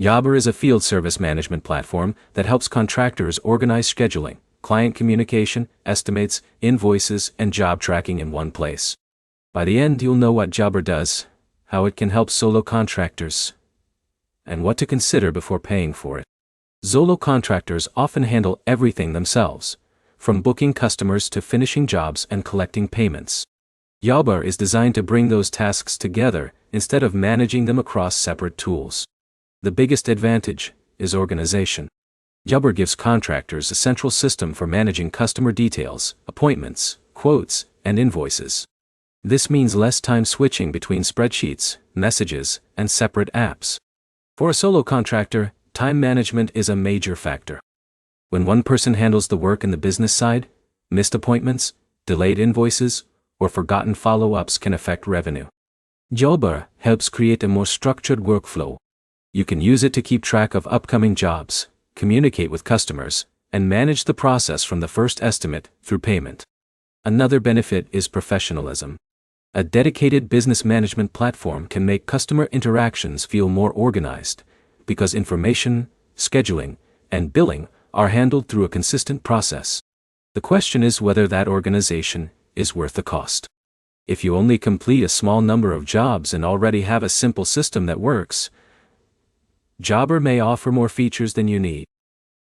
Jobber is a field service management platform that helps contractors organize scheduling, client communication, estimates, invoices, and job tracking in one place. By the end, you'll know what Jobber does, how it can help solo contractors, and what to consider before paying for it. Solo contractors often handle everything themselves, from booking customers to finishing jobs and collecting payments. Jobber is designed to bring those tasks together instead of managing them across separate tools. The biggest advantage is organization. Jobber gives contractors a central system for managing customer details, appointments, quotes, and invoices. This means less time switching between spreadsheets, messages, and separate apps. For a solo contractor, time management is a major factor. When one person handles the work in the business side, missed appointments, delayed invoices, or forgotten follow-ups can affect revenue. Jobber helps create a more structured workflow. You can use it to keep track of upcoming jobs, communicate with customers, and manage the process from the first estimate through payment. Another benefit is professionalism. A dedicated business management platform can make customer interactions feel more organized, because information, scheduling, and billing are handled through a consistent process. The question is whether that organization is worth the cost. If you only complete a small number of jobs and already have a simple system that works, Jobber may offer more features than you need.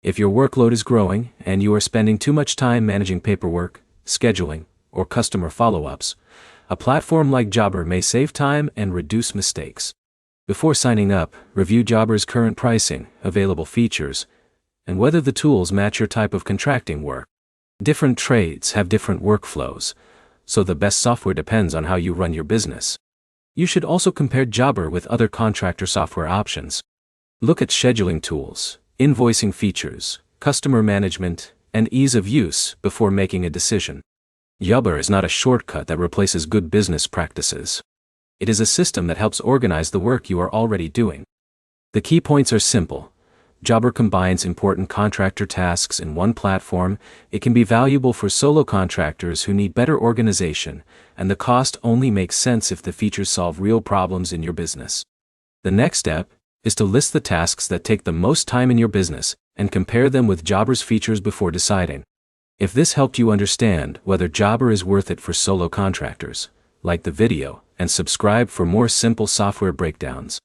If your workload is growing and you are spending too much time managing paperwork, scheduling, or customer follow-ups, a platform like Jobber may save time and reduce mistakes. Before signing up, review Jobber's current pricing, available features, and whether the tools match your type of contracting work. Different trades have different workflows, so the best software depends on how you run your business. You should also compare Jobber with other contractor software options. Look at scheduling tools, invoicing features, customer management, and ease of use before making a decision. Jobber is not a shortcut that replaces good business practices. It is a system that helps organize the work you are already doing. The key points are simple. Jobber combines important contractor tasks in one platform. It can be valuable for solo contractors who need better organization, and the cost only makes sense if the features solve real problems in your business. The next step is to list the tasks that take the most time in your business and compare them with Jobber's features before deciding. If this helped you understand whether Jobber is worth it for solo contractors, like the video and subscribe for more simple software breakdowns.